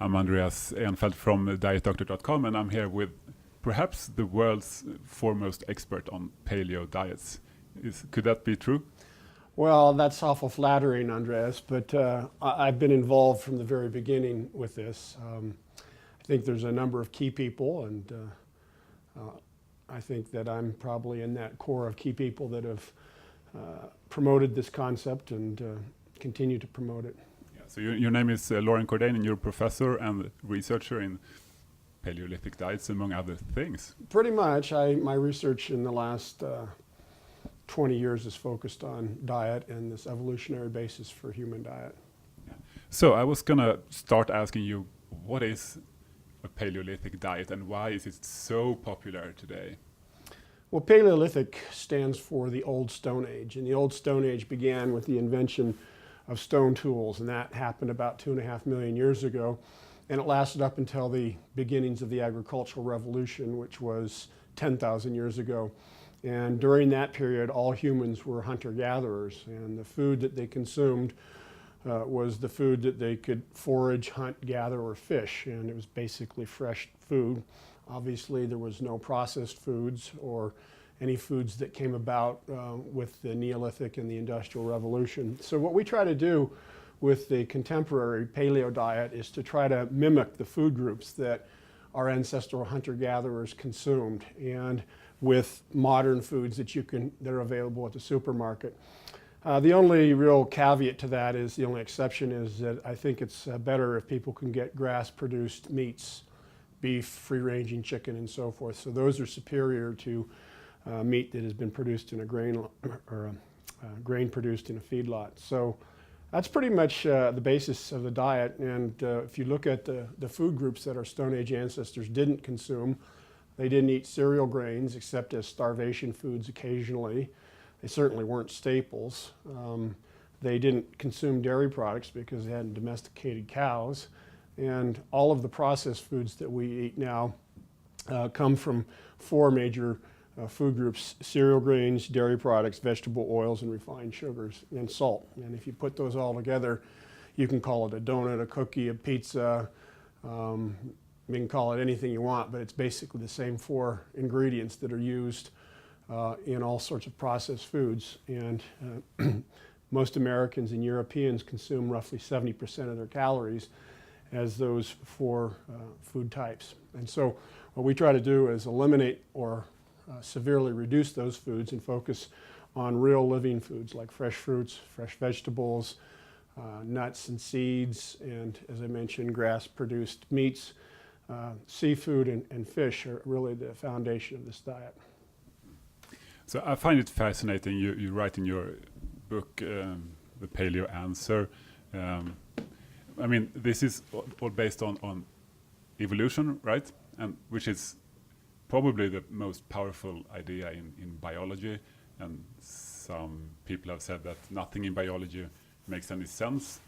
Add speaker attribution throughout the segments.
Speaker 1: I'm Andreas Enfeldt from dietdoctor.com, and I'm here with perhaps the world's foremost expert on paleo diets. Could that be true?
Speaker 2: Well, that's awful flattering, Andreas, but I've been involved from the very beginning with this. I think there's a number of key people, and I think that I'm probably in that core of key people that have promoted this concept and continue to promote it.
Speaker 1: Yeah, so your name is Loren Cordain, and you're a professor and researcher in Paleolithic diets, among other things.
Speaker 2: Pretty much. My research in the last 20 years is focused on diet and this evolutionary basis for human diet.
Speaker 1: Yeah. So I was going to start asking you, what is a Paleolithic diet and why is it so popular today?
Speaker 2: Well, Paleolithic stands for the Old Stone Age, and the Old Stone Age began with the invention of stone tools, and that happened about 2.5 million years ago, and it lasted up until the beginnings of the agricultural revolution, which was 10,000 years ago. And during that period, all humans were hunter-gatherers, and the food that they consumed was the food that they could forage, hunt, gather, or fish, and it was basically fresh food. Obviously, there was no processed foods or any foods that came about with the Neolithic and the Industrial Revolution. So what we try to do with the contemporary paleo diet is to try to mimic the food groups that our ancestral hunter-gatherers consumed, and with modern foods that are available at the supermarket. The only real caveat to that is, the only exception is that I think it's better if people can get grass-produced meats, beef, free-ranging chicken, and so forth. So those are superior to meat that has been produced in a grain produced in a feedlot. So that's pretty much the basis of the diet. And if you look at the food groups that our Stone Age ancestors didn't consume, they didn't eat cereal grains except as starvation foods occasionally. They certainly weren't staples. They didn't consume dairy products because they hadn't domesticated cows. And all of the processed foods that we eat now come from 4 major food groups: cereal grains, dairy products, vegetable oils, and refined sugars, and salt. And if you put those all together, you can call it a donut, a cookie, a pizza. You can call it anything you want, but it's basically the same 4 ingredients that are used in all sorts of processed foods. And most Americans and Europeans consume roughly 70% of their calories as those 4 food types. And so what we try to do is eliminate or severely reduce those foods and focus on real living foods like fresh fruits, fresh vegetables, nuts and seeds, and, as I mentioned, grass-produced meats. Seafood and fish are really the foundation of this diet.
Speaker 1: So I find it fascinating. You write in your book, The Paleo Answer. I mean, this is all based on evolution, right? And which is probably the most powerful idea in biology. And some people have said that nothing in biology makes any sense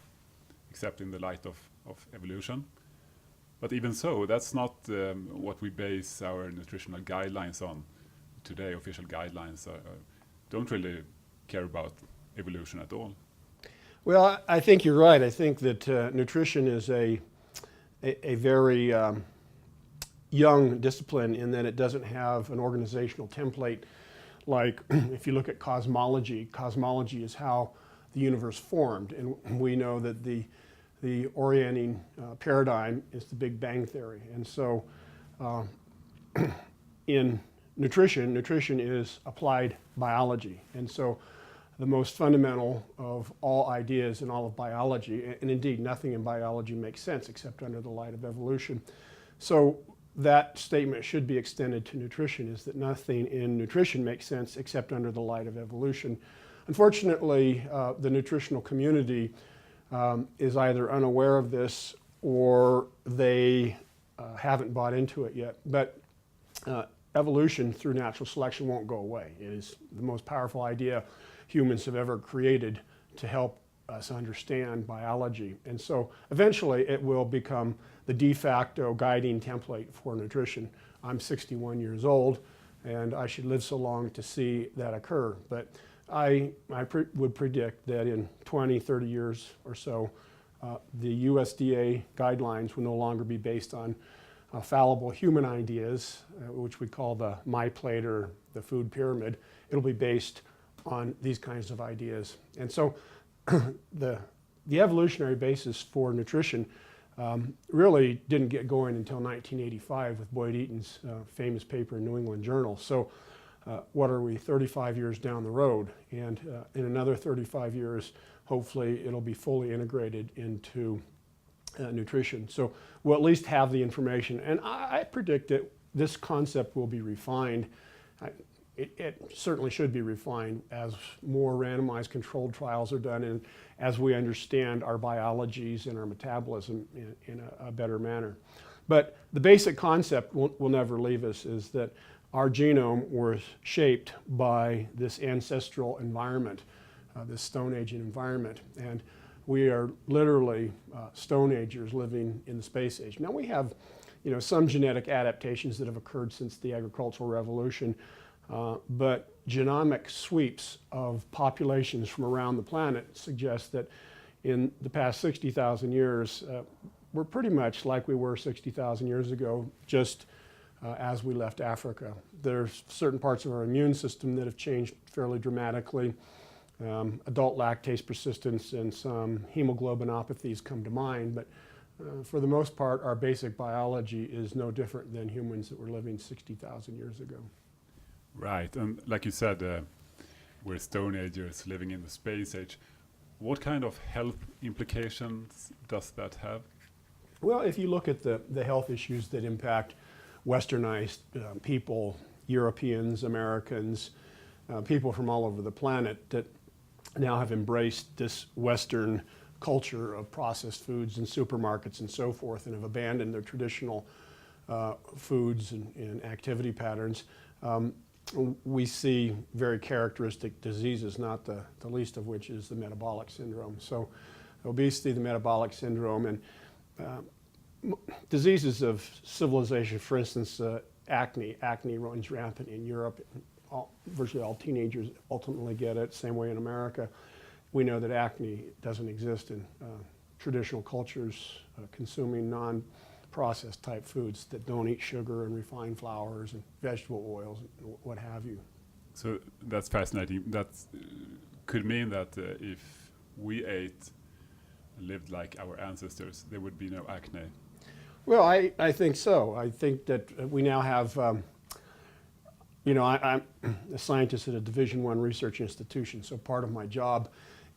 Speaker 1: except in the light of evolution. But even so, that's not what we base our nutritional guidelines on today. Official guidelines don't really care about evolution at all.
Speaker 2: Well, I think you're right. I think that nutrition is a very young discipline in that it doesn't have an organizational template. Like if you look at cosmology is how the universe formed, and we know that the orienting paradigm is the Big Bang Theory. And so in nutrition is applied biology. And so the most fundamental of all ideas in all of biology, and indeed nothing in biology makes sense except under the light of evolution. So that statement should be extended to nutrition, is that nothing in nutrition makes sense except under the light of evolution. Unfortunately, the nutritional community is either unaware of this or they haven't bought into it yet. But evolution through natural selection won't go away. It is the most powerful idea humans have ever created to help us understand biology. And so eventually it will become the de facto guiding template for nutrition. I'm 61 years old and I should live so long to see that occur. But I would predict that in 20, 30 years or so, The USDA guidelines will no longer be based on fallible human ideas, which we call the My Plate or the food pyramid. It'll be based on these kinds of ideas. And so the evolutionary basis for nutrition really didn't get going until 1985 with Boyd Eaton's famous paper in New England Journal. So what are we, 35 years down the road? And in another 35 years, hopefully it'll be fully integrated into nutrition. So we'll at least have the information. And I predict that this concept will be refined. It certainly should be refined as more randomized controlled trials are done and as we understand our biologies and our metabolism in a better manner. But the basic concept will never leave us, is that our genome was shaped by this ancestral environment, this Stone Age environment. And we are literally Stone Agers living in the Space Age. Now we have, some genetic adaptations that have occurred since the agricultural revolution, but genomic sweeps of populations from around the planet suggest that in the past 60,000 years, we're pretty much like we were 60,000 years ago, just as we left Africa. There's certain parts of our immune system that have changed fairly dramatically. Adult lactase persistence and some hemoglobinopathies come to mind, but for the most part, our basic biology is no different than humans that were living 60,000 years ago.
Speaker 1: Right, and like you said, we're Stone Agers living in the Space Age. What kind of health implications does that have?
Speaker 2: Well, if you look at the health issues that impact Westernized people, Europeans, Americans, people from all over the planet that now have embraced this Western culture of processed foods and supermarkets and so forth, and have abandoned their traditional foods and activity patterns, we see very characteristic diseases, not the least of which is the metabolic syndrome. So obesity, the metabolic syndrome, and diseases of civilization, for instance, acne. Acne runs rampant in Europe. Virtually all teenagers ultimately get it, same way in America. We know that acne doesn't exist in traditional cultures consuming non-processed type foods that don't eat sugar and refined flours and vegetable oils and what have you.
Speaker 1: So that's fascinating. That could mean that if we lived like our ancestors, there would be no acne.
Speaker 2: Well, I think so. I think that we now have, I'm a scientist at a Division I research institution, so part of my job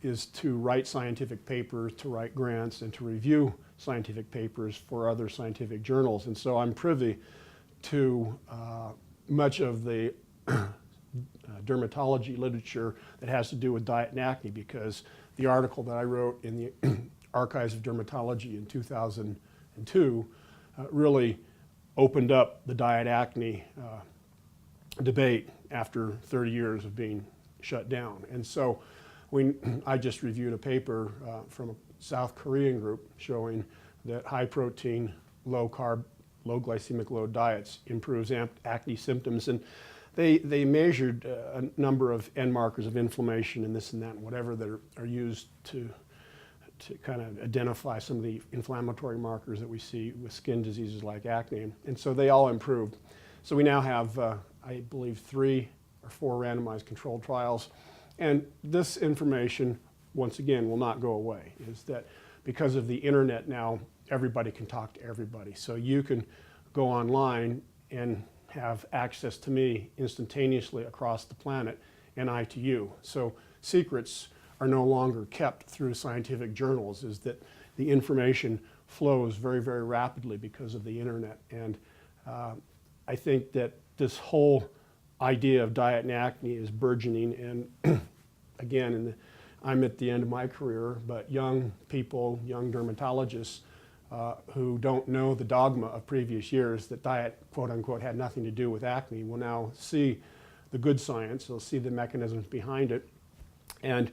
Speaker 2: is to write scientific papers, to write grants, and to review scientific papers for other scientific journals. And so I'm privy to much of the dermatology literature that has to do with diet and acne, because the article that I wrote in the Archives of Dermatology in 2002 really opened up the diet acne debate after 30 years of being shut down. And so I just reviewed a paper from a South Korean group showing that high protein, low carb, low glycemic load diets improves acne symptoms. And they measured a number of end markers of inflammation and this and that and whatever that are used to kind of identify some of the inflammatory markers that we see with skin diseases like acne. And so they all improved. So we now have, I believe, 3 or 4 randomized controlled trials. And this information, once again, will not go away, is that because of the internet now, everybody can talk to everybody. So you can go online and have access to me instantaneously across the planet, and I to you. So secrets are no longer kept through scientific journals, is that the information flows very, very rapidly because of the internet. And I think that this whole idea of diet and acne is burgeoning. And again, I'm at the end of my career, but young people, young dermatologists who don't know the dogma of previous years that diet, quote unquote, had nothing to do with acne will now see the good science, they'll see the mechanisms behind it. And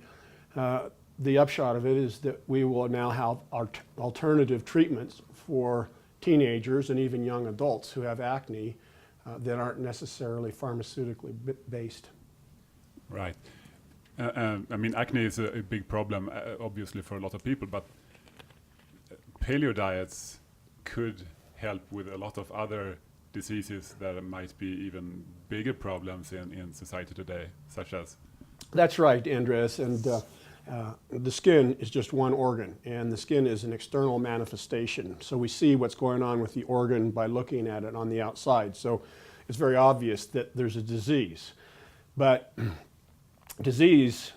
Speaker 2: the upshot of it is that we will now have alternative treatments for teenagers and even young adults who have acne that aren't necessarily pharmaceutically based.
Speaker 1: Right. I mean, acne is a big problem, obviously, for a lot of people, but paleo diets could help with a lot of other diseases that might be even bigger problems in society today, such as?
Speaker 2: That's right, Andreas. And the skin is just one organ, and the skin is an external manifestation. So we see what's going on with the organ by looking at it on the outside. So it's very obvious that there's a disease. But disease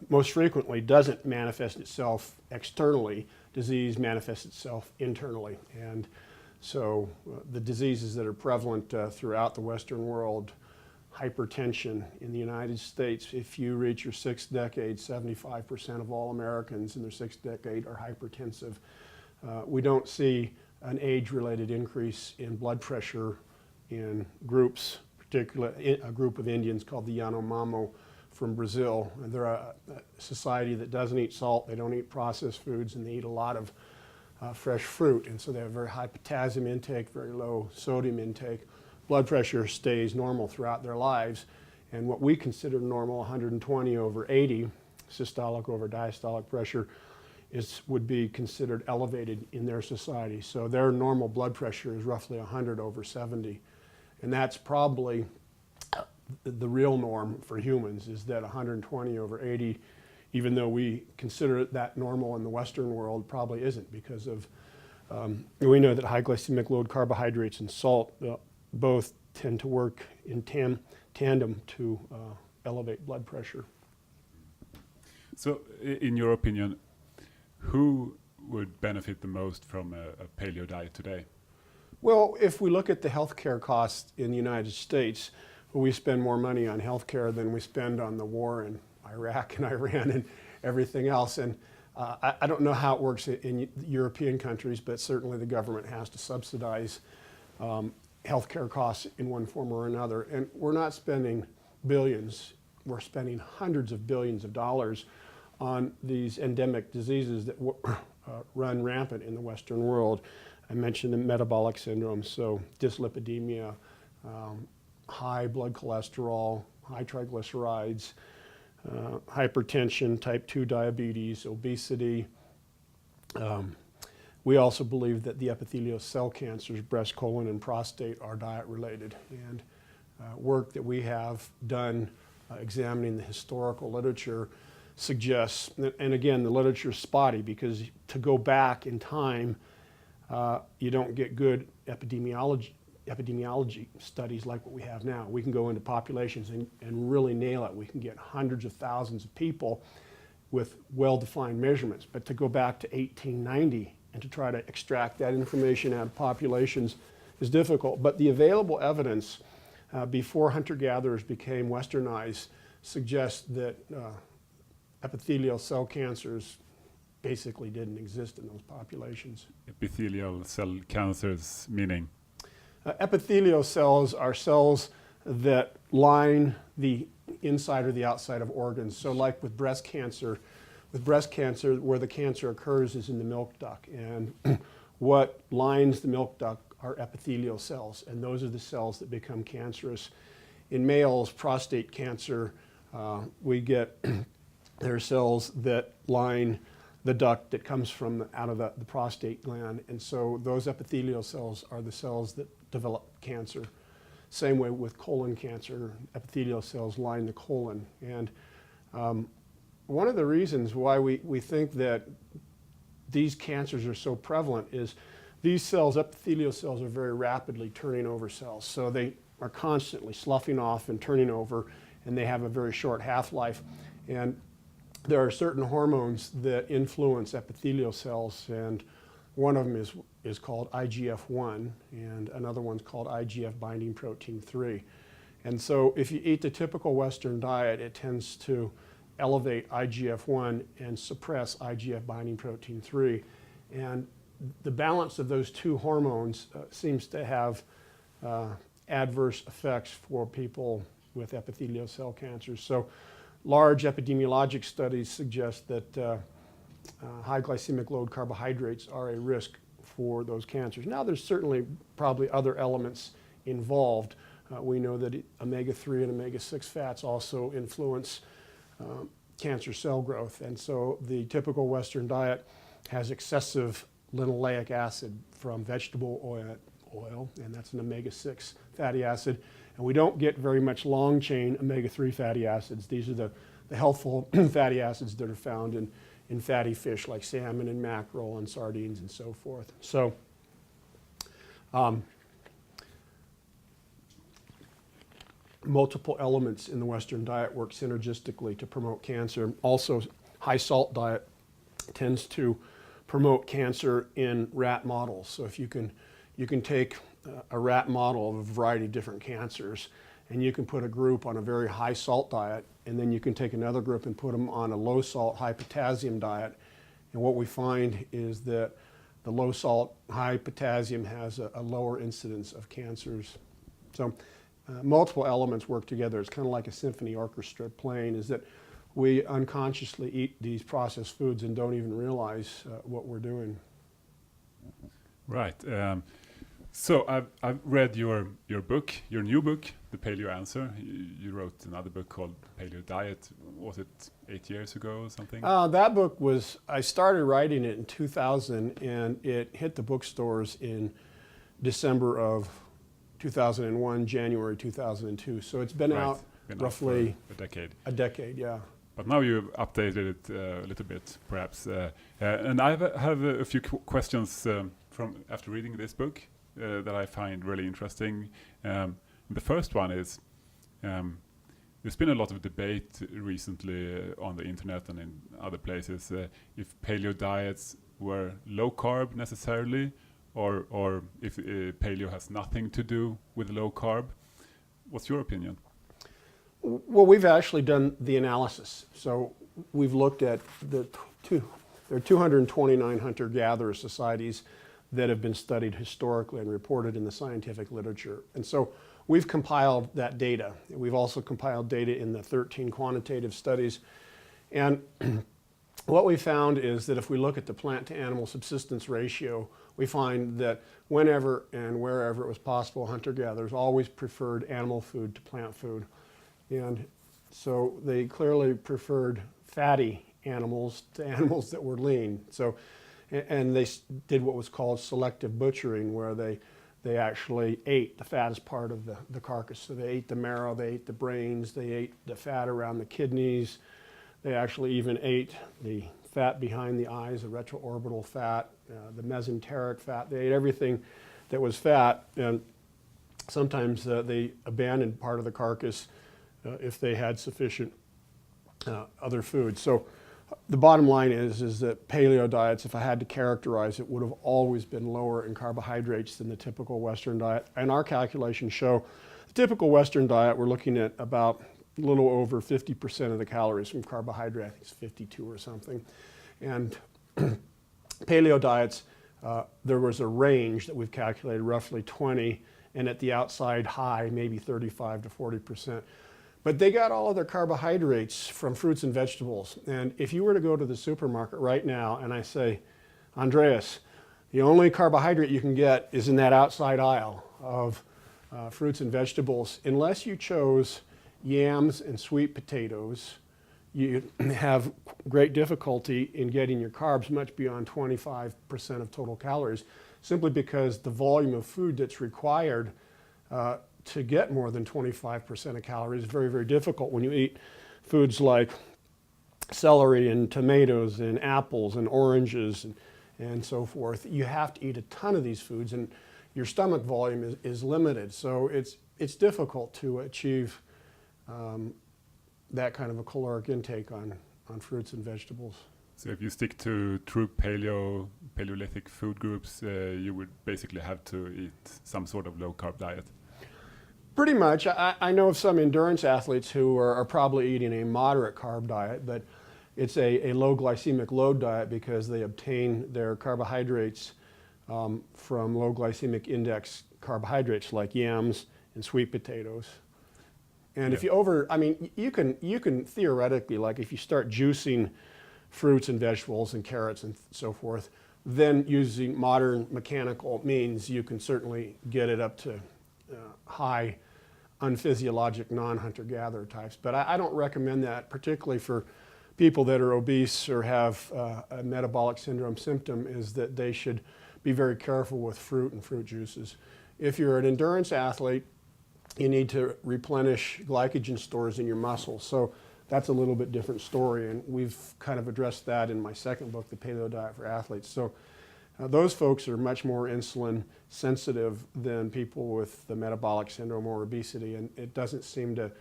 Speaker 2: most frequently doesn't manifest itself externally. Disease manifests itself internally. And so the diseases that are prevalent throughout the Western world, hypertension in the United States, if you reach your sixth decade, 75% of all Americans in their sixth decade are hypertensive. We don't see an age-related increase in blood pressure in groups, particularly a group of Indians called the Yanomamo from Brazil. And they're a society that doesn't eat salt, they don't eat processed foods, and they eat a lot of fresh fruit. And so they have very high potassium intake, very low sodium intake. Blood pressure stays normal throughout their lives. And what we consider normal, 120 over 80, systolic over diastolic pressure, would be considered elevated in their society. So their normal blood pressure is roughly 100 over 70. And that's probably the real norm for humans, is that 120 over 80, even though we consider that normal in the Western world, probably isn't, because of, we know that high glycemic load carbohydrates and salt both tend to work in tandem to elevate blood pressure.
Speaker 1: So in your opinion, who would benefit the most from a paleo diet today?
Speaker 2: Well, if we look at the healthcare costs in the United States, we spend more money on healthcare than we spend on the war in Iraq and Iran and everything else. And I don't know how it works in European countries, but certainly the government has to subsidize healthcare costs in one form or another. And we're not spending billions, we're spending hundreds of billions of dollars on these endemic diseases that run rampant in the Western world. I mentioned the metabolic syndrome, so dyslipidemia, high blood cholesterol, high triglycerides, hypertension, type 2 diabetes, obesity. We also believe that the epithelial cell cancers, breast, colon, and prostate, are diet related. And work that we have done examining the historical literature suggests, and again, the literature is spotty, because to go back in time, you don't get good epidemiology studies like what we have now. We can go into populations and really nail it. We can get hundreds of thousands of people with well-defined measurements. But to go back to 1890 and to try to extract that information out of populations is difficult. But the available evidence before hunter-gatherers became westernized suggests that epithelial cell cancers basically didn't exist in those populations.
Speaker 1: Epithelial cell cancers meaning?
Speaker 2: Epithelial cells are cells that line the inside or the outside of organs. So like with breast cancer, where the cancer occurs is in the milk duct. And what lines the milk duct are epithelial cells, and those are the cells that become cancerous. In males, prostate cancer, there are cells that line the duct that comes from out of the prostate gland, and so those epithelial cells are the cells that develop cancer. Same way with colon cancer, epithelial cells line the colon. And one of the reasons why we think that these cancers are so prevalent is these cells, epithelial cells, are very rapidly turning over cells. So they are constantly sloughing off and turning over, and they have a very short half-life. And there are certain hormones that influence epithelial cells, and one of them is called IGF-1, and another one's called IGF binding protein 3. And so if you eat the typical Western diet, it tends to elevate IGF-1 and suppress IGF binding protein 3. And the balance of those two hormones seems to have adverse effects for people with epithelial cell cancers. So large epidemiologic studies suggest that high glycemic load carbohydrates are a risk for those cancers. Now, there's certainly probably other elements involved. We know that omega-3 and omega-6 fats also influence cancer cell growth. And so the typical Western diet has excessive linoleic acid from vegetable oil, and that's an omega-6 fatty acid. And we don't get very much long-chain omega-3 fatty acids. These are the healthful fatty acids that are found in fatty fish like salmon and mackerel and sardines and so forth. So multiple elements in the Western diet work synergistically to promote cancer. Also, high salt diet tends to promote cancer in rat models. So if you can take a rat model of a variety of different cancers, and you can put a group on a very high salt diet, and then you can take another group and put them on a low salt, high potassium diet. And what we find is that the low salt, high potassium has a lower incidence of cancers. So multiple elements work together. It's kind of like a symphony orchestra playing, is that we unconsciously eat these processed foods and don't even realize what we're doing.
Speaker 1: Right. So I've read your book, your new book, The Paleo Answer. You wrote another book called Paleo Diet. Was it 8 years ago or something?
Speaker 2: That book was, I started writing it in 2000, and it hit the bookstores in December of 2001, January 2002. So it's been out roughly
Speaker 1: a decade.
Speaker 2: A decade, yeah.
Speaker 1: But now you've updated it a little bit, perhaps. And I have a few questions from after reading this book that I find really interesting. The first one is, there's been a lot of debate recently on the internet and in other places if paleo diets were low carb necessarily, or if paleo has nothing to do with low carb. What's your opinion?
Speaker 2: Well, we've actually done the analysis. So we've looked at there are 229 hunter-gatherer societies that have been studied historically and reported in the scientific literature. And so we've compiled that data. We've also compiled data in the 13 quantitative studies. And what we found is that if we look at the plant-to-animal subsistence ratio, we find that whenever and wherever it was possible, hunter-gatherers always preferred animal food to plant food. And so they clearly preferred fatty animals to animals that were lean. So, and they did what was called selective butchering, where they actually ate the fattest part of the carcass. So they ate the marrow, they ate the brains, they ate the fat around the kidneys. They actually even ate the fat behind the eyes, the retroorbital fat, the mesenteric fat. They ate everything that was fat, and sometimes they abandoned part of the carcass if they had sufficient other food. So the bottom line is that paleo diets, if I had to characterize it, would have always been lower in carbohydrates than the typical Western diet. And our calculations show the typical Western diet, we're looking at about a little over 50% of the calories from carbohydrate. I think it's 52 or something. And paleo diets, there was a range that we've calculated, roughly 20, and at the outside high, maybe 35 to 40%. But they got all of their carbohydrates from fruits and vegetables. And if you were to go to the supermarket right now and I say, Andreas, the only carbohydrate you can get is in that outside aisle of fruits and vegetables, unless you chose yams and sweet potatoes, you have great difficulty in getting your carbs much beyond 25% of total calories, simply because the volume of food that's required to get more than 25% of calories is very, very difficult when you eat foods like celery and tomatoes and apples and oranges and so forth. You have to eat a ton of these foods, and your stomach volume is limited. So it's difficult to achieve that kind of a caloric intake on fruits and vegetables.
Speaker 1: So if you stick to true Paleolithic food groups, you would basically have to eat some sort of low-carb diet.
Speaker 2: Pretty much. I know of some endurance athletes who are probably eating a moderate carb diet, but it's a low glycemic load diet because they obtain their carbohydrates from low glycemic index carbohydrates like yams and sweet potatoes. And if you can theoretically, like if you start juicing fruits and vegetables and carrots and so forth, then using modern mechanical means, you can certainly get it up to high unphysiologic non-hunter-gatherer types. But I don't recommend that, particularly for people that are obese or have a metabolic syndrome symptom is that they should be very careful with fruit and fruit juices. If you're an endurance athlete, you need to replenish glycogen stores in your muscles. So that's a little bit different story, and we've kind of addressed that in my second book, The Paleo Diet for Athletes. So those folks are much more insulin sensitive than people with the metabolic syndrome or obesity, and it doesn't seem to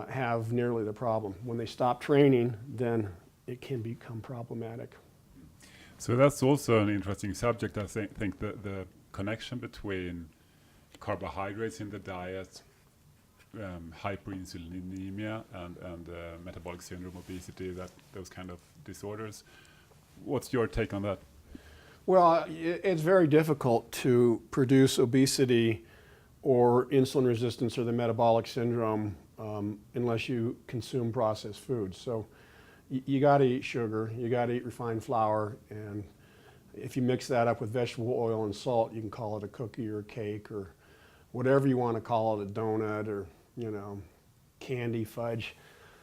Speaker 2: have nearly the problem. When they stop training, then it can become problematic.
Speaker 1: So that's also an interesting subject. I think the connection between carbohydrates in the diet, hyperinsulinemia, and metabolic syndrome, obesity, those kind of disorders. What's your take on that?
Speaker 2: Well, it's very difficult to produce obesity or insulin resistance or the metabolic syndrome unless you consume processed foods. So you got to eat sugar, you got to eat refined flour, and if you mix that up with vegetable oil and salt, you can call it a cookie or a cake or whatever you want to call it, a donut or, candy, fudge,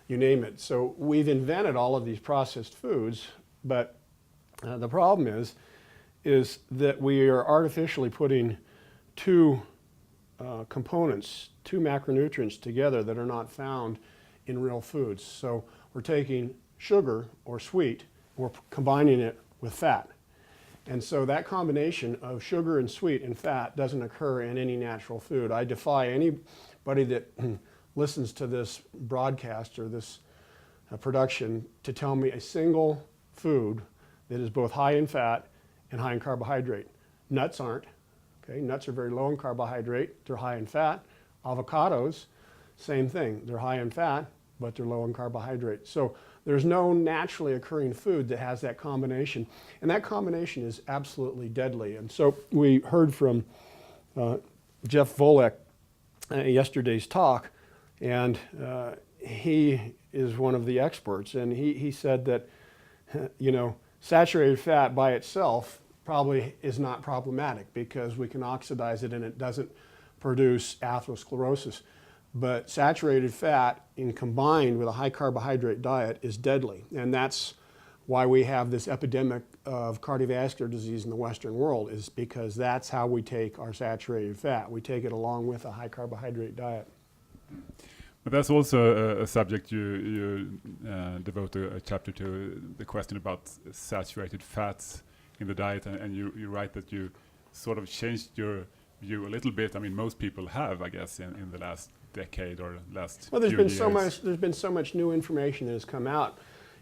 Speaker 2: you name it. So we've invented all of these processed foods, but the problem is that we are artificially putting two components, two macronutrients together that are not found in real foods. So we're taking sugar or sweet, we're combining it with fat. And so that combination of sugar and sweet and fat doesn't occur in any natural food. I defy anybody that listens to this broadcast or this production to tell me a single food that is both high in fat and high in carbohydrate. Nuts aren't. Okay? Nuts are very low in carbohydrate, they're high in fat. Avocados, same thing. They're high in fat, but they're low in carbohydrate. So there's no naturally occurring food that has that combination. And that combination is absolutely deadly. And so we heard from Jeff Volek yesterday's talk, and he is one of the experts. And he said that, saturated fat by itself probably is not problematic because we can oxidize it and it doesn't produce atherosclerosis. But saturated fat combined with a high carbohydrate diet is deadly. And that's why we have this epidemic of cardiovascular disease in the Western world, is because that's how we take our saturated fat. We take it along with a high carbohydrate diet.
Speaker 1: But that's also a subject you devote a chapter to, the question about saturated fats in the diet, and you write that you sort of changed your view a little bit. I mean, most people have, I guess, in the last decade or last
Speaker 2: well,
Speaker 1: few years.
Speaker 2: There's been so much new information that has come out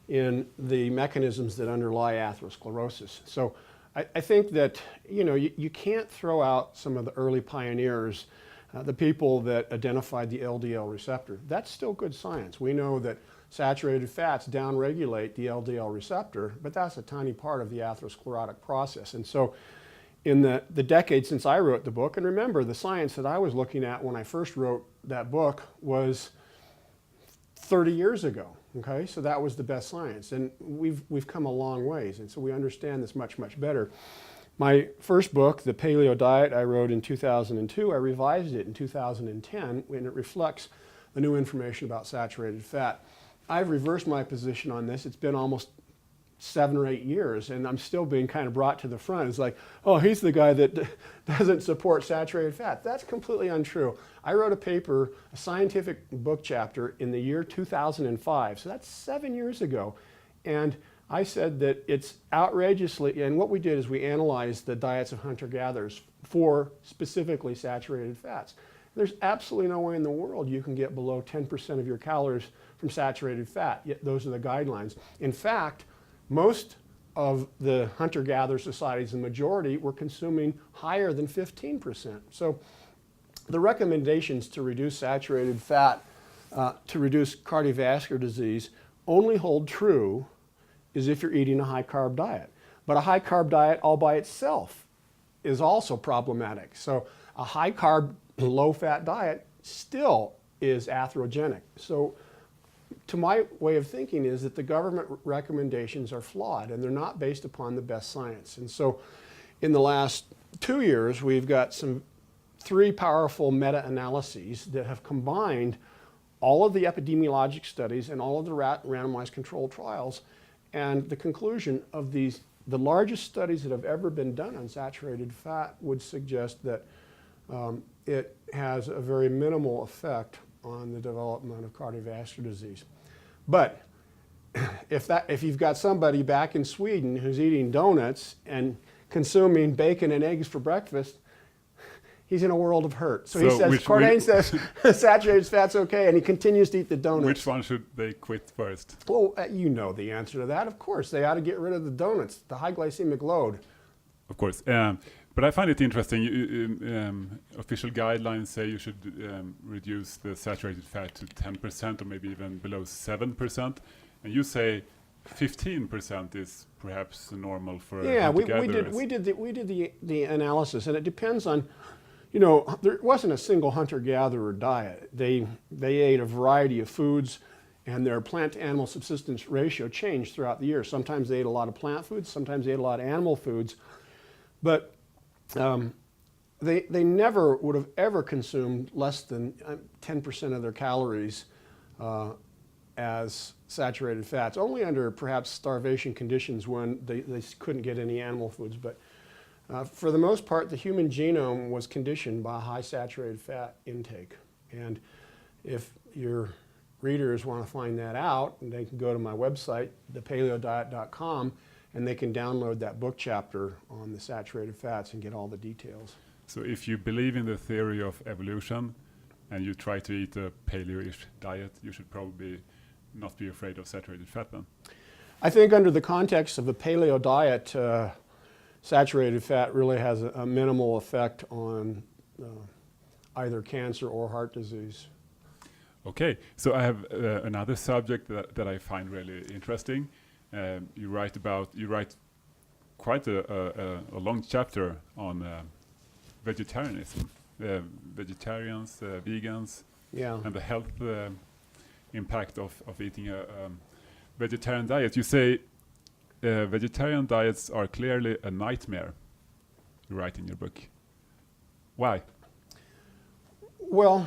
Speaker 2: in the mechanisms that underlie atherosclerosis. So I think that you can't throw out some of the early pioneers, the people that identified the LDL receptor. That's still good science. We know that saturated fats downregulate the LDL receptor, but that's a tiny part of the atherosclerotic process. And so in the decade since I wrote the book, and remember, the science that I was looking at when I first wrote that book was 30 years ago, okay? So that was the best science, and we've come a long ways, and so we understand this much, much better. My first book, The Paleo Diet, I wrote in 2002. I revised it in 2010, and it reflects the new information about saturated fat. I've reversed my position on this. It's been almost 7 or 8 years, and I'm still being kind of brought to the front. It's like, oh, he's the guy that doesn't support saturated fat. That's completely untrue. I wrote a paper, a scientific book chapter, in the year 2005, so that's 7 years ago, and I said that it's outrageously, and what we did is we analyzed the diets of hunter-gatherers for specifically saturated fats. There's absolutely no way in the world you can get below 10% of your calories from saturated fat, yet those are the guidelines. In fact, most of the hunter-gatherer societies, the majority, were consuming higher than 15%. So the recommendations to reduce saturated fat, to reduce cardiovascular disease, only hold true is if you're eating a high-carb diet. But a high-carb diet all by itself is also problematic. So a high-carb, low-fat diet still is atherogenic. So to my way of thinking is that the government recommendations are flawed and they're not based upon the best science. And so in the last 2 years, we've got 3 powerful meta-analyses that have combined all of the epidemiologic studies and all of the randomized controlled trials. And the conclusion of these, the largest studies that have ever been done on saturated fat would suggest that it has a very minimal effect on the development of cardiovascular disease. But if you've got somebody back in Sweden who's eating donuts and consuming bacon and eggs for breakfast, he's in a world of hurt. So he says, Cordain says saturated fat's okay, and he continues to eat the donuts.
Speaker 1: Which one should they quit first?
Speaker 2: Well, you know the answer to that. Of course, they ought to get rid of the donuts, the high glycemic load.
Speaker 1: Of course. But I find it interesting. Official guidelines say you should reduce the saturated fat to 10% or maybe even below 7%. And you say 15% is perhaps normal for hunter-gatherers.
Speaker 2: we did the analysis, and it depends on, you know, there wasn't a single hunter-gatherer diet. They ate a variety of foods, and their plant-to-animal subsistence ratio changed throughout the year. Sometimes they ate a lot of plant foods, sometimes they ate a lot of animal foods, but they never would have ever consumed less than 10% of their calories as saturated fats, only under perhaps starvation conditions when they couldn't get any animal foods. But for the most part, the human genome was conditioned by high saturated fat intake. And if your readers want to find that out, they can go to my website, thepaleodiet.com, and they can download that book chapter on the saturated fats and get all the details.
Speaker 1: So if you believe in the theory of evolution and you try to eat a paleo-ish diet, you should probably not be afraid of saturated fat then?
Speaker 2: I think under the context of a paleo diet, saturated fat really has a minimal effect on either cancer or heart disease.
Speaker 1: Okay, so I have another subject that I find really interesting. You write quite a long chapter on vegetarianism, vegetarians, vegans, and the health impact of eating a vegetarian diet. You say vegetarian diets are clearly a nightmare, you write in your book. Why?
Speaker 2: Well,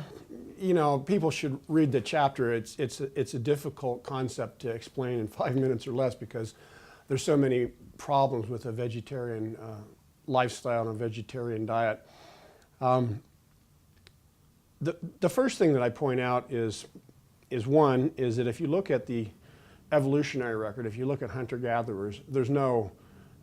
Speaker 2: you know, people should read the chapter. It's a difficult concept to explain in 5 minutes or less because there's so many problems with a vegetarian lifestyle and a vegetarian diet. The first thing that I point out is that if you look at the evolutionary record, if you look at hunter-gatherers, there's no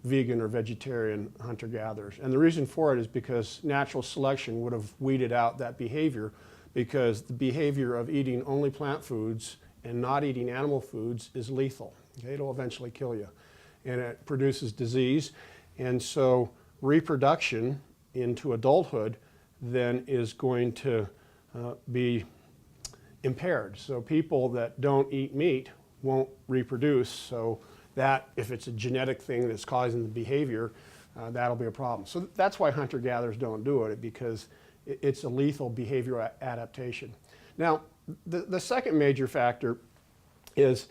Speaker 2: vegan or vegetarian hunter-gatherers. And the reason for it is because natural selection would have weeded out that behavior, because the behavior of eating only plant foods and not eating animal foods is lethal. Okay? It'll eventually kill you. And it produces disease. And so reproduction into adulthood then is going to be impaired. So people that don't eat meat won't reproduce. So that, if it's a genetic thing that's causing the behavior, that'll be a problem. So that's why hunter-gatherers don't do it, because it's a lethal behavioral adaptation. Now, the second major factor is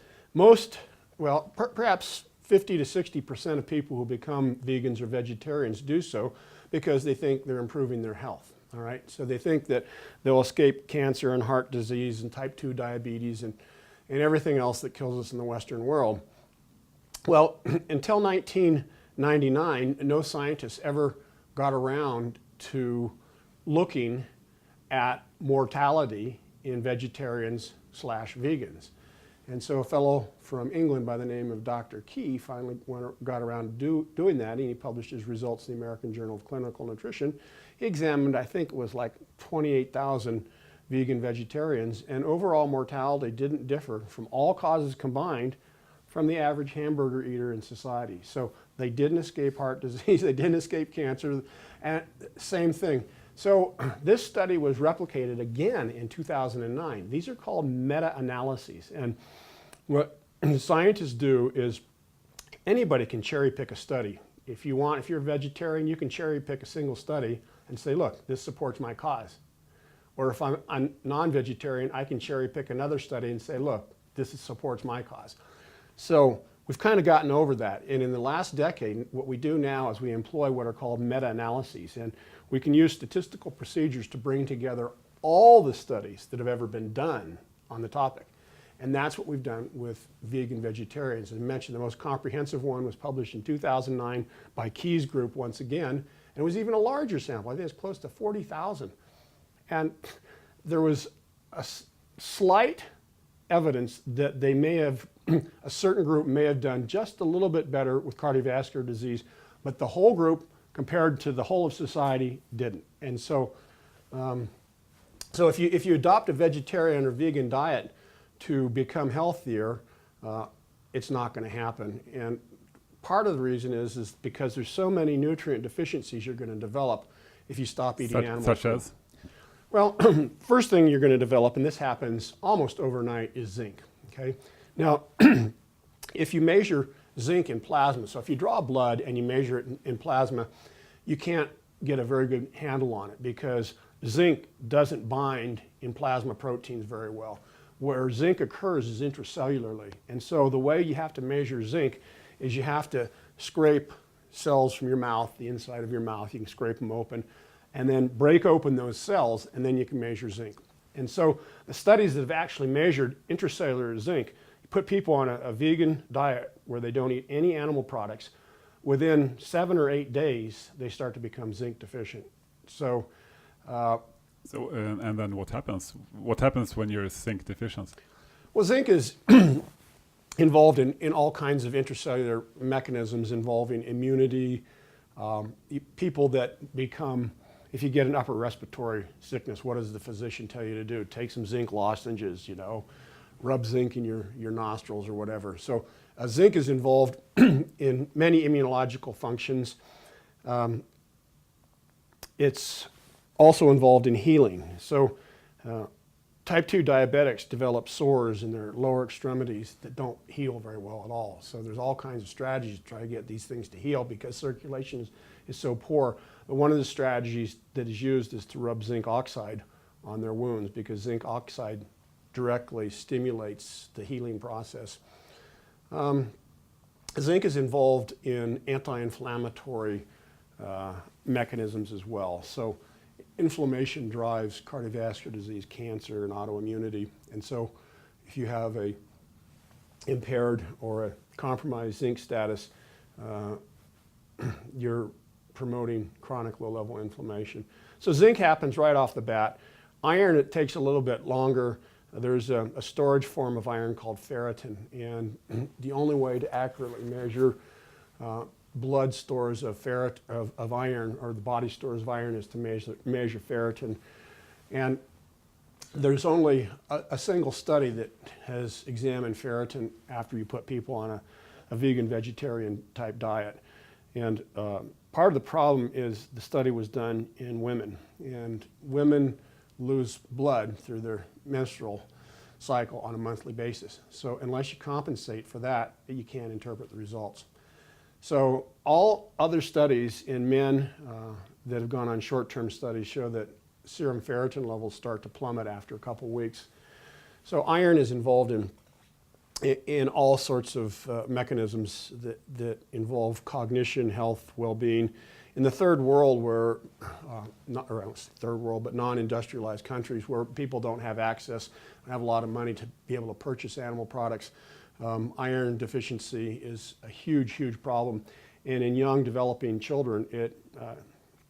Speaker 2: perhaps 50 to 60% of people who become vegans or vegetarians do so because they think they're improving their health. All right, so they think that they'll escape cancer and heart disease and type 2 diabetes and everything else that kills us in the Western world. Well, until 1999, no scientists ever got around to looking at mortality in vegetarians/vegans. And so a fellow from England by the name of Dr. Key finally got around to doing that, and he published his results in the American Journal of Clinical Nutrition. He examined, I think it was like 28,000 vegan vegetarians, and overall mortality didn't differ from all causes combined from the average hamburger eater in society. So they didn't escape heart disease, they didn't escape cancer, and same thing. So this study was replicated again in 2009. These are called meta-analyses. And what scientists do is anybody can cherry pick a study. If you're a vegetarian, you can cherry pick a single study and say, look, this supports my cause. Or if I'm non-vegetarian, I can cherry pick another study and say, look, this supports my cause. So we've kind of gotten over that. And in the last decade, what we do now is we employ what are called meta-analyses. And we can use statistical procedures to bring together all the studies that have ever been done on the topic. And that's what we've done with vegan vegetarians. As I mentioned, the most comprehensive one was published in 2009 by Key's group once again, and it was even a larger sample. I think it's close to 40,000. And there was a slight evidence that they may have, a certain group may have done just a little bit better with cardiovascular disease, but the whole group, compared to the whole of society, didn't. And so, so if you adopt a vegetarian or vegan diet to become healthier, it's not going to happen. And part of the reason is because there's so many nutrient deficiencies you're going to develop if you stop eating animal
Speaker 1: such
Speaker 2: food.
Speaker 1: as?
Speaker 2: Well, first thing you're going to develop, and this happens almost overnight, is zinc. Okay? Now, if you measure zinc in plasma, so if you draw blood and you measure it in plasma, you can't get a very good handle on it because zinc doesn't bind in plasma proteins very well. Where zinc occurs is intracellularly. And so the way you have to measure zinc is you have to scrape cells from your mouth, the inside of your mouth. You can scrape them open and then break open those cells, and then you can measure zinc. And so the studies that have actually measured intracellular zinc, you put people on a vegan diet where they don't eat any animal products, within 7 or 8 days, they start to become zinc deficient. So,
Speaker 1: and then what happens? What happens when you're zinc deficient?
Speaker 2: well, zinc is involved in all kinds of intracellular mechanisms involving immunity. People that become, if you get an upper respiratory sickness, what does the physician tell you to do? Take some zinc lozenges, you know, rub zinc in your nostrils or whatever. So zinc is involved in many immunological functions. It's also involved in healing. So type 2 diabetics develop sores in their lower extremities that don't heal very well at all. So there's all kinds of strategies to try to get these things to heal because circulation is so poor. But one of the strategies that is used is to rub zinc oxide on their wounds because zinc oxide directly stimulates the healing process. Zinc is involved in anti-inflammatory mechanisms as well. So inflammation drives cardiovascular disease, cancer, and autoimmunity. And so if you have a impaired or a compromised zinc status, you're promoting chronic low-level inflammation. So zinc happens right off the bat. Iron, it takes a little bit longer. There's a storage form of iron called ferritin, and the only way to accurately measure blood stores of iron, or the body stores of iron, is to measure ferritin. And there's only a single study that has examined ferritin after you put people on a vegan vegetarian type diet. And part of the problem is the study was done in women, and women lose blood through their menstrual cycle on a monthly basis. So unless you compensate for that, you can't interpret the results. So all other studies in men that have gone on short-term studies show that serum ferritin levels start to plummet after a couple weeks. So iron is involved in all sorts of mechanisms that involve cognition, health, well-being. In the third world, where but non-industrialized countries where people don't have access, don't have a lot of money to be able to purchase animal products, iron deficiency is a huge, huge problem. And in young developing children, it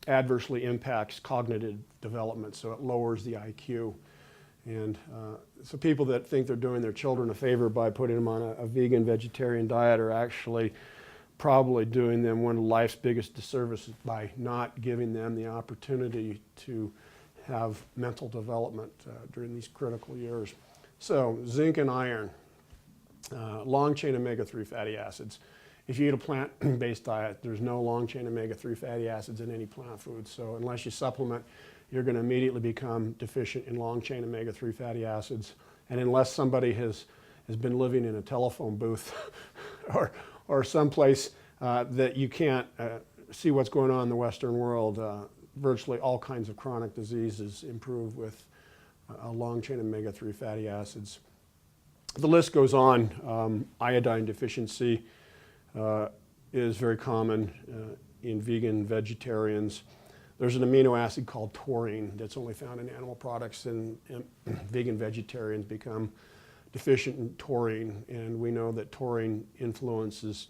Speaker 2: adversely impacts cognitive development, so it lowers the IQ. And so people that think they're doing their children a favor by putting them on a vegan vegetarian diet are actually probably doing them one of life's biggest disservices by not giving them the opportunity to have mental development during these critical years. So zinc and iron, long-chain omega-3 fatty acids. If you eat a plant-based diet, there's no long-chain omega-3 fatty acids in any plant food. So unless you supplement, you're going to immediately become deficient in long-chain omega-3 fatty acids. And unless somebody has been living in a telephone booth or someplace that you can't see what's going on in the Western world, virtually all kinds of chronic diseases improve with long-chain omega-3 fatty acids. The list goes on. Iodine deficiency is very common in vegan vegetarians. there's an amino acid called taurine that's only found in animal products, and vegan vegetarians become deficient in taurine, and we know that taurine influences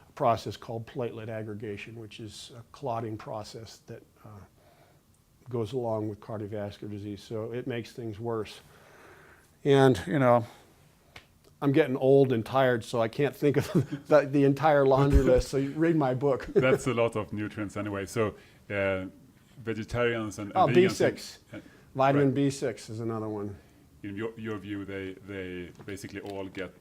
Speaker 2: a process called platelet aggregation, which is a clotting process that goes along with cardiovascular disease. So it makes things worse. And, you know, I'm getting old and tired, so I can't think of the entire laundry list, so you read my book.
Speaker 1: That's a lot of nutrients anyway. So vegetarians and
Speaker 2: Oh,
Speaker 1: vegans
Speaker 2: B6. Vitamin B6 is another one.
Speaker 1: In your view, they basically all get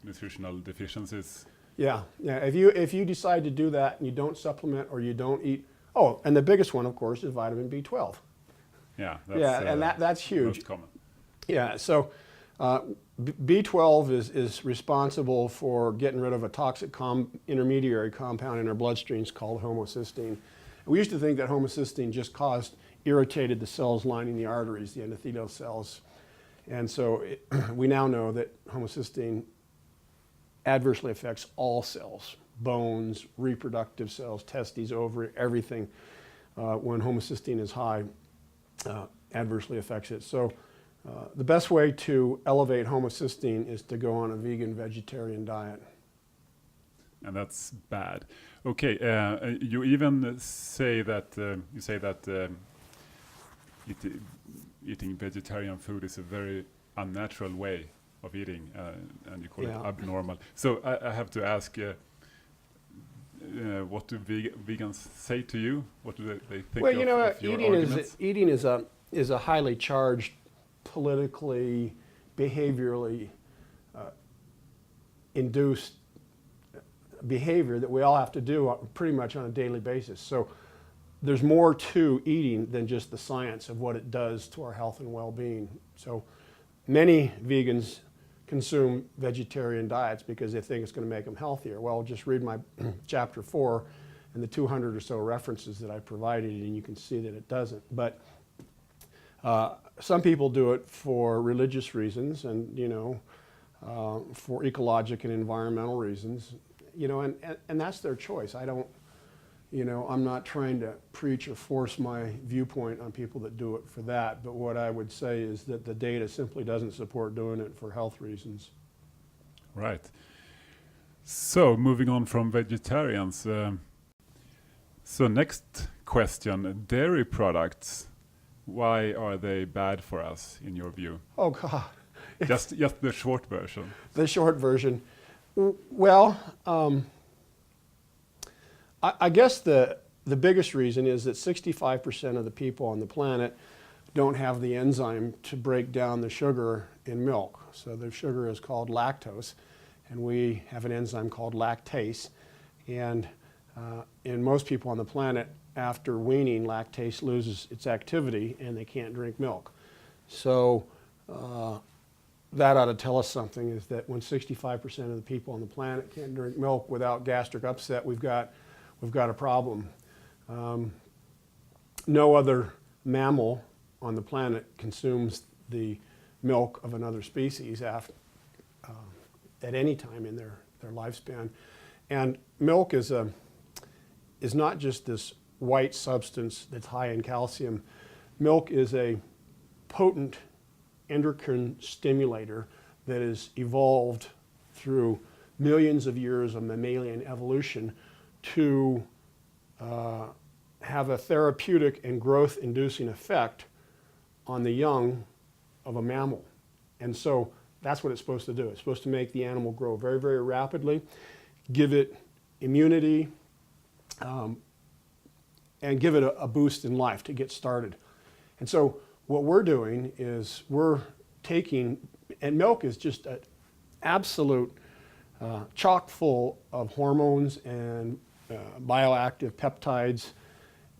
Speaker 1: nutritional deficiencies.
Speaker 2: Yeah. If you decide to do that and you don't supplement or you don't eat, oh, and the biggest one, of course, is vitamin B12.
Speaker 1: Yeah.
Speaker 2: That's huge.
Speaker 1: Most common.
Speaker 2: Yeah. So B12 is responsible for getting rid of a toxic intermediary compound in our bloodstreams called homocysteine. We used to think that homocysteine just irritated the cells lining the arteries, the endothelial cells. And so we now know that homocysteine adversely affects all cells, bones, reproductive cells, testes, ovary, everything. When homocysteine is high, adversely affects it. So the best way to elevate homocysteine is to go on a vegan vegetarian diet.
Speaker 1: And that's bad. Okay, you even say that eating vegetarian food is a very unnatural way of eating, and you call it abnormal. So I have to ask, what do vegans say to you? What do they think
Speaker 2: of
Speaker 1: your arguments?
Speaker 2: Eating is a highly charged, politically, behaviorally induced behavior that we all have to do pretty much on a daily basis. So there's more to eating than just the science of what it does to our health and well-being. So many vegans consume vegetarian diets because they think it's going to make them healthier. Well, just read my chapter 4 and the 200 or so references that I provided, and you can see that it doesn't. But some people do it for religious reasons and, for ecologic and environmental reasons, and that's their choice. I'm not trying to preach or force my viewpoint on people that do it for that, but what I would say is that the data simply doesn't support doing it for health reasons.
Speaker 1: Right. So moving on from vegetarians, so next question, dairy products, why are they bad for us in your view?
Speaker 2: Oh God.
Speaker 1: Just the short version.
Speaker 2: The short version. Well, I guess the biggest reason is that 65% of the people on the planet don't have the enzyme to break down the sugar in milk. So the sugar is called lactose, and we have an enzyme called lactase. And in most people on the planet, after weaning, lactase loses its activity and they can't drink milk. So that ought to tell us something, is that when 65% of the people on the planet can't drink milk without gastric upset, we've got a problem. No other mammal on the planet consumes the milk of another species at any time in their lifespan. And milk is not just this white substance that's high in calcium. Milk is a potent endocrine stimulator that has evolved through millions of years of mammalian evolution to have a therapeutic and growth-inducing effect on the young of a mammal. And so that's what it's supposed to do. It's supposed to make the animal grow very, very rapidly, give it immunity, and give it a boost in life to get started. And so what we're doing is we're taking, and milk is just an absolute chock full of hormones and bioactive peptides.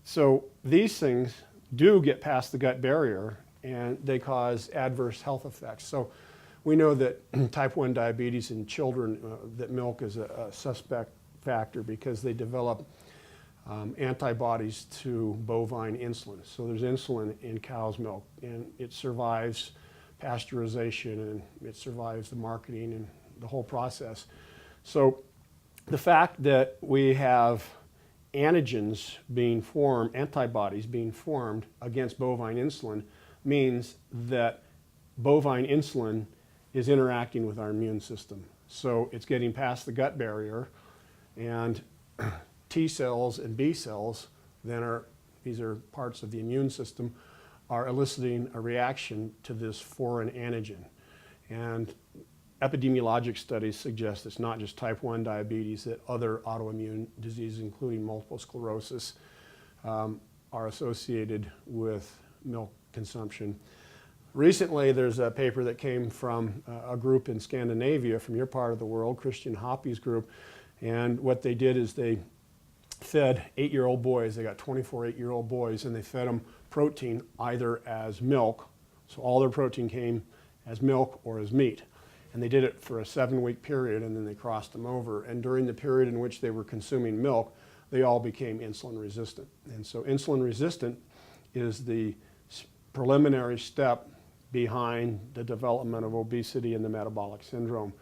Speaker 2: So these things do get past the gut barrier and they cause adverse health effects. So we know that type 1 diabetes in children, that milk is a suspect factor because they develop antibodies to bovine insulin. So there's insulin in cow's milk, and it survives pasteurization and it survives the marketing and the whole process. So the fact that we have antigens being formed, antibodies being formed against bovine insulin means that bovine insulin is interacting with our immune system. So it's getting past the gut barrier, and T cells and B cells, these are parts of the immune system, are eliciting a reaction to this foreign antigen. And epidemiologic studies suggest it's not just type 1 diabetes, that other autoimmune diseases, including multiple sclerosis, are associated with milk consumption. Recently, there's a paper that came from a group in Scandinavia, from your part of the world, Christian Hoppy's group, and what they did is they fed 8-year-old boys, they got 24 8-year-old boys, and they fed them protein either as milk, so all their protein came as milk or as meat. And they did it for a 7-week period, and then they crossed them over. And during the period in which they were consuming milk, they all became insulin resistant. And so insulin resistant is the preliminary step behind the development of obesity and the metabolic syndrome.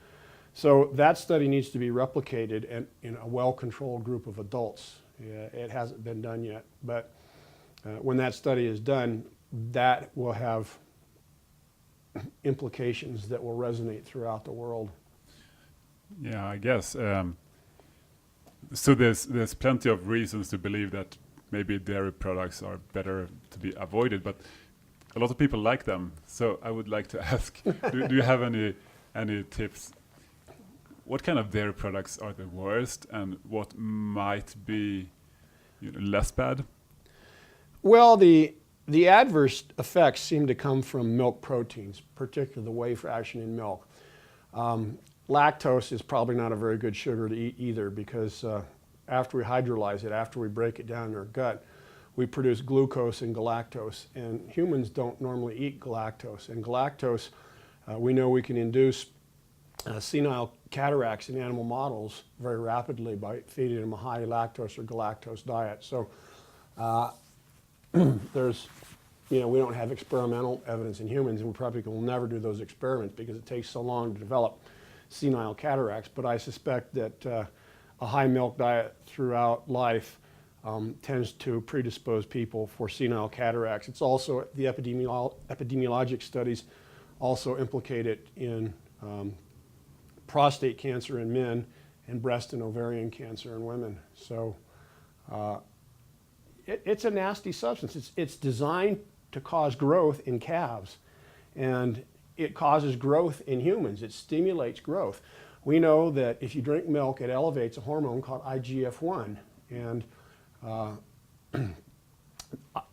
Speaker 2: So that study needs to be replicated in a well-controlled group of adults. It hasn't been done yet, but when that study is done, that will have implications that will resonate throughout the world.
Speaker 1: Yeah, I guess. So there's plenty of reasons to believe that maybe dairy products are better to be avoided, but a lot of people like them. So I would like to ask, do you have any tips? What kind of dairy products are the worst, and what might be less bad?
Speaker 2: Well, the adverse effects seem to come from milk proteins, particularly the whey fraction in milk. Lactose is probably not a very good sugar to eat either, because after we hydrolyze it, after we break it down in our gut, we produce glucose and galactose, and humans don't normally eat galactose. And galactose, we know we can induce senile cataracts in animal models very rapidly by feeding them a high lactose or galactose diet. So we don't have experimental evidence in humans, and we probably will never do those experiments because it takes so long to develop senile cataracts. But I suspect that a high milk diet throughout life tends to predispose people for senile cataracts. It's also, the epidemiologic studies also implicate it in prostate cancer in men and breast and ovarian cancer in women. So it's a nasty substance. It's designed to cause growth in calves, and it causes growth in humans. It stimulates growth. We know that if you drink milk, it elevates a hormone called IGF-1, and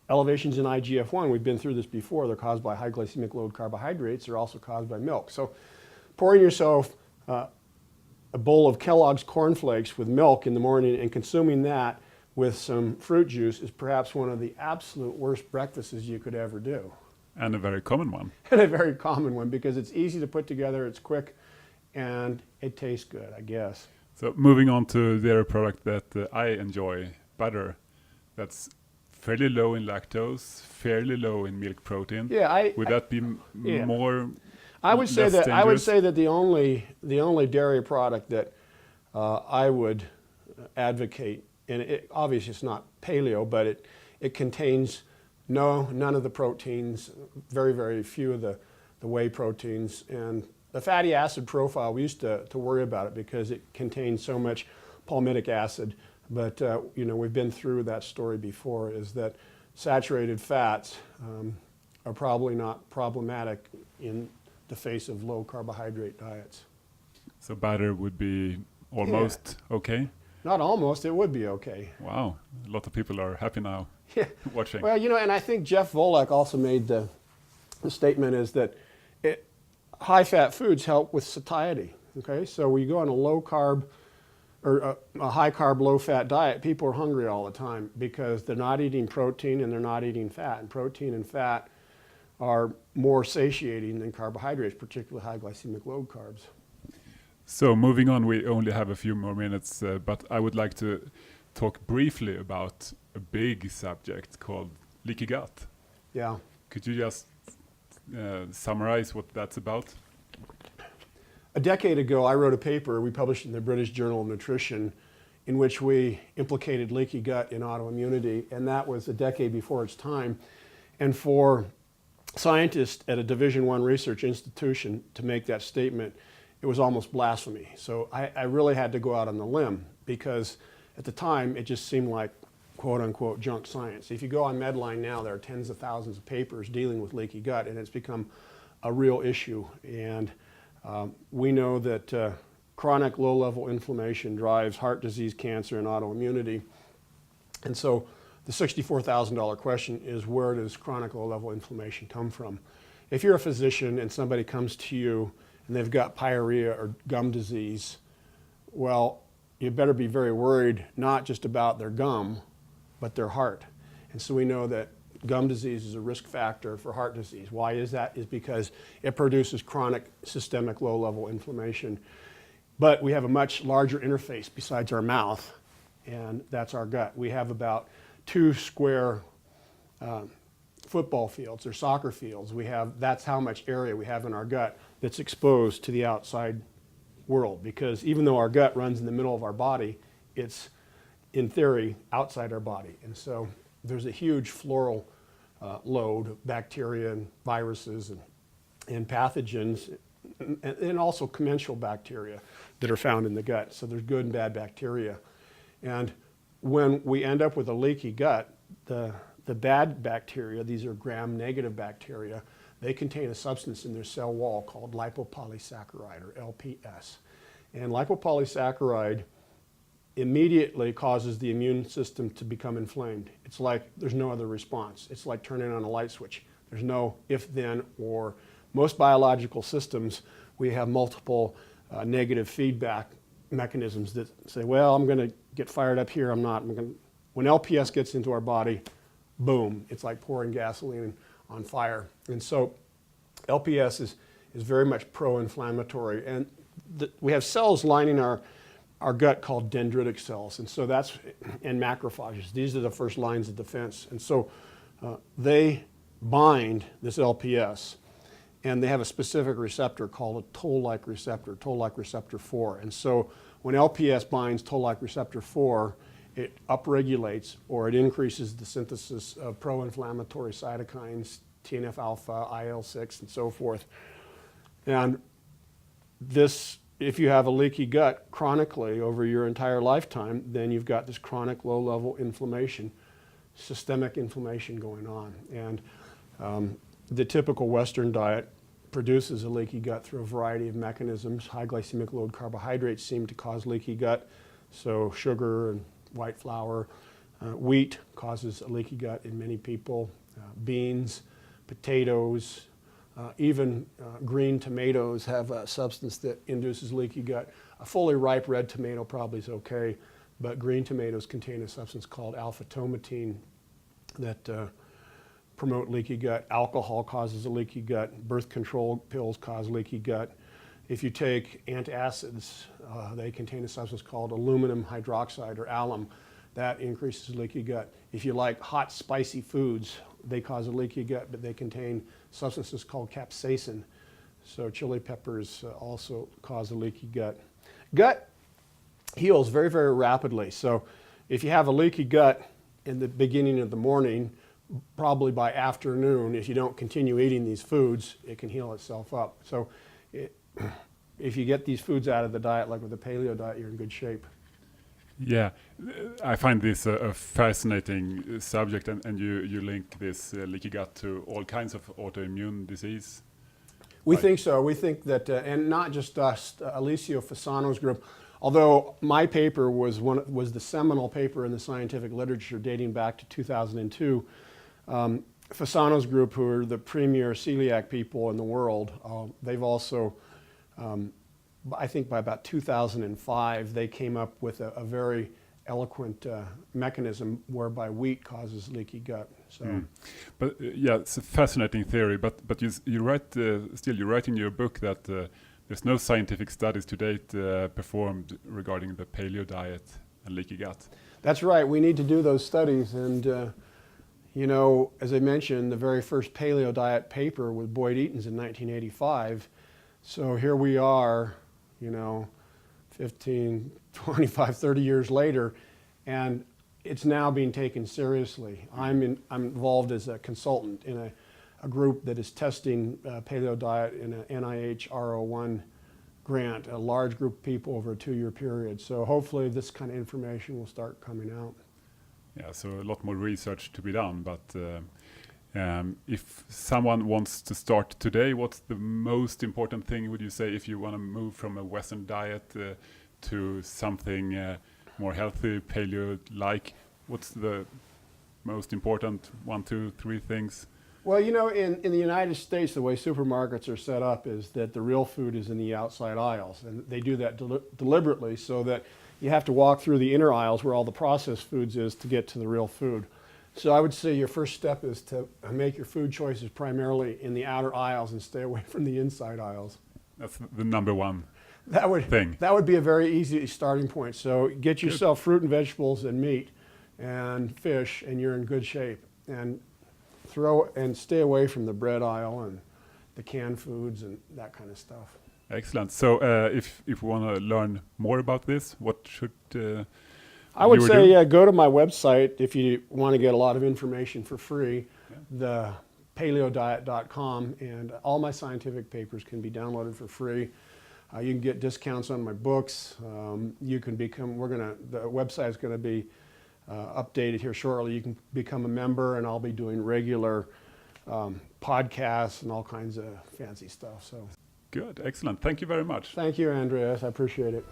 Speaker 2: elevations in IGF-1, we've been through this before, they're caused by high glycemic load carbohydrates. They're also caused by milk. So pouring yourself a bowl of Kellogg's Corn Flakes with milk in the morning and consuming that with some fruit juice is perhaps one of the absolute worst breakfasts you could ever do.
Speaker 1: And a very common one.
Speaker 2: And a very common one, because it's easy to put together, it's quick, and it tastes good, I guess.
Speaker 1: So moving on to the other product that I enjoy, butter. That's fairly low in lactose, fairly low in milk protein.
Speaker 2: Yeah,
Speaker 1: would that be more?
Speaker 2: I would say that
Speaker 1: dangerous?
Speaker 2: the only dairy product that I would advocate, and obviously it's not paleo, but it contains none of the proteins, very, very few of the whey proteins, and the fatty acid profile, we used to worry about it because it contains so much palmitic acid, but we've been through that story before, is that saturated fats are probably not problematic in the face of low carbohydrate diets.
Speaker 1: So butter would be almost okay?
Speaker 2: Not almost, it would be okay.
Speaker 1: Wow, a lot of people are happy now watching.
Speaker 2: Well, and I think Jeff Volek also made the statement is that high-fat foods help with satiety, okay? So when you go on a low-carb or a high-carb, low-fat diet, people are hungry all the time because they're not eating protein and they're not eating fat. And protein and fat are more satiating than carbohydrates, particularly high glycemic load carbs.
Speaker 1: So moving on, we only have a few more minutes, but I would like to talk briefly about a big subject called leaky gut.
Speaker 2: Yeah.
Speaker 1: Could you just summarize what that's about?
Speaker 2: A decade ago, I wrote a paper we published in the British Journal of Nutrition in which we implicated leaky gut in autoimmunity, and that was a decade before its time. And for scientists at a Division I research institution to make that statement, it was almost blasphemy. So I really had to go out on the limb, because at the time it just seemed like quote unquote junk science. If you go on Medline now, there are tens of thousands of papers dealing with leaky gut, and it's become a real issue. And we know that chronic low-level inflammation drives heart disease, cancer, and autoimmunity. And so the $64,000 question is, where does chronic low-level inflammation come from? If you're a physician and somebody comes to you and they've got pyorrhea or gum disease, well, you better be very worried not just about their gum, but their heart. And so we know that gum disease is a risk factor for heart disease. Why is that? Is because it produces chronic systemic low-level inflammation. But we have a much larger interface besides our mouth, and that's our gut. We have about 2 square football fields or soccer fields. That's how much area we have in our gut that's exposed to the outside world, because even though our gut runs in the middle of our body, it's in theory outside our body. And so there's a huge floral load of bacteria and viruses and pathogens, and also commensal bacteria that are found in the gut. So there's good and bad bacteria. And when we end up with a leaky gut, the bad bacteria, these are gram-negative bacteria, they contain a substance in their cell wall called lipopolysaccharide, or LPS. And lipopolysaccharide immediately causes the immune system to become inflamed. It's like there's no other response. It's like turning on a light switch. There's no if, then, or. Most biological systems, we have multiple negative feedback mechanisms that say, well, I'm going to get fired up here, I'm not. When LPS gets into our body, boom, it's like pouring gasoline on fire. And so LPS is very much pro-inflammatory. And we have cells lining our gut called dendritic cells, and so and macrophages. These are the first lines of defense. And so they bind this LPS, and they have a specific receptor called a toll-like receptor 4. And so when LPS binds toll-like receptor 4, it upregulates or it increases the synthesis of pro-inflammatory cytokines, TNF-alpha, IL-6, and so forth. And this, if you have a leaky gut chronically over your entire lifetime, then you've got this chronic low-level inflammation, systemic inflammation going on. And the typical Western diet produces a leaky gut through a variety of mechanisms. High glycemic load carbohydrates seem to cause leaky gut, so sugar and white flour. Wheat causes a leaky gut in many people. Beans, potatoes, even green tomatoes have a substance that induces leaky gut. A fully ripe red tomato probably is okay, but green tomatoes contain a substance called alpha-tomatine that promote leaky gut. Alcohol causes a leaky gut. Birth control pills cause leaky gut. If you take antacids, they contain a substance called aluminum hydroxide, or alum. That increases leaky gut. If you like hot, spicy foods, they cause a leaky gut, but they contain substances called capsaicin. So chili peppers also cause a leaky gut. Gut heals very, very rapidly. So if you have a leaky gut in the beginning of the morning, probably by afternoon, if you don't continue eating these foods, it can heal itself up. So if you get these foods out of the diet, like with the paleo diet, you're in good shape.
Speaker 1: Yeah, I find this a fascinating subject, and you link this leaky gut to all kinds of autoimmune disease.
Speaker 2: We think so. We think that, and not just us, Alessio Fasano's group, although my paper was the seminal paper in the scientific literature dating back to 2002. Fasano's group, who are the premier celiac people in the world, they've also, I think by about 2005, they came up with a very eloquent mechanism whereby wheat causes leaky gut. So,
Speaker 1: but yeah, it's a fascinating theory. But you write you write in your book that there's no scientific studies to date performed regarding the paleo diet and leaky gut.
Speaker 2: That's right. We need to do those studies, and you know, as I mentioned, the very first paleo diet paper with Boyd Eaton's in 1985. So here we are, you know, 15, 25, 30 years later, and it's now being taken seriously. I'm involved as a consultant in a group that is testing paleo diet in an NIH R01 grant, a large group of people over a 2-year period. So hopefully this kind of information will start coming out.
Speaker 1: Yeah, so a lot more research to be done, but if someone wants to start today, what's the most important thing, would you say, if you want to move from a Western diet to something more healthy, paleo-like? What's the most important 1, 2, 3 things?
Speaker 2: Well, you know, in the United States, the way supermarkets are set up is that the real food is in the outside aisles, and they do that deliberately so that you have to walk through the inner aisles where all the processed foods is to get to the real food. So I would say your first step is to make your food choices primarily in the outer aisles and stay away from the inside aisles.
Speaker 1: That's the number one thing.
Speaker 2: That would be a very easy starting point. So get yourself fruit and vegetables and meat and fish, and you're in good shape. And stay away from the bread aisle and the canned foods and that kind of stuff.
Speaker 1: Excellent. So if you want to learn more about this, what should
Speaker 2: I would say go to my website if you want to get a lot of information for free, the paleodiet.com, and all my scientific papers can be downloaded for free. You can get discounts on my books. You can become, the website is going to be updated here shortly. You can become a member, and I'll be doing regular podcasts and all kinds of fancy stuff. So
Speaker 1: good, excellent. Thank you very much.
Speaker 2: Thank you, Andreas. I appreciate it.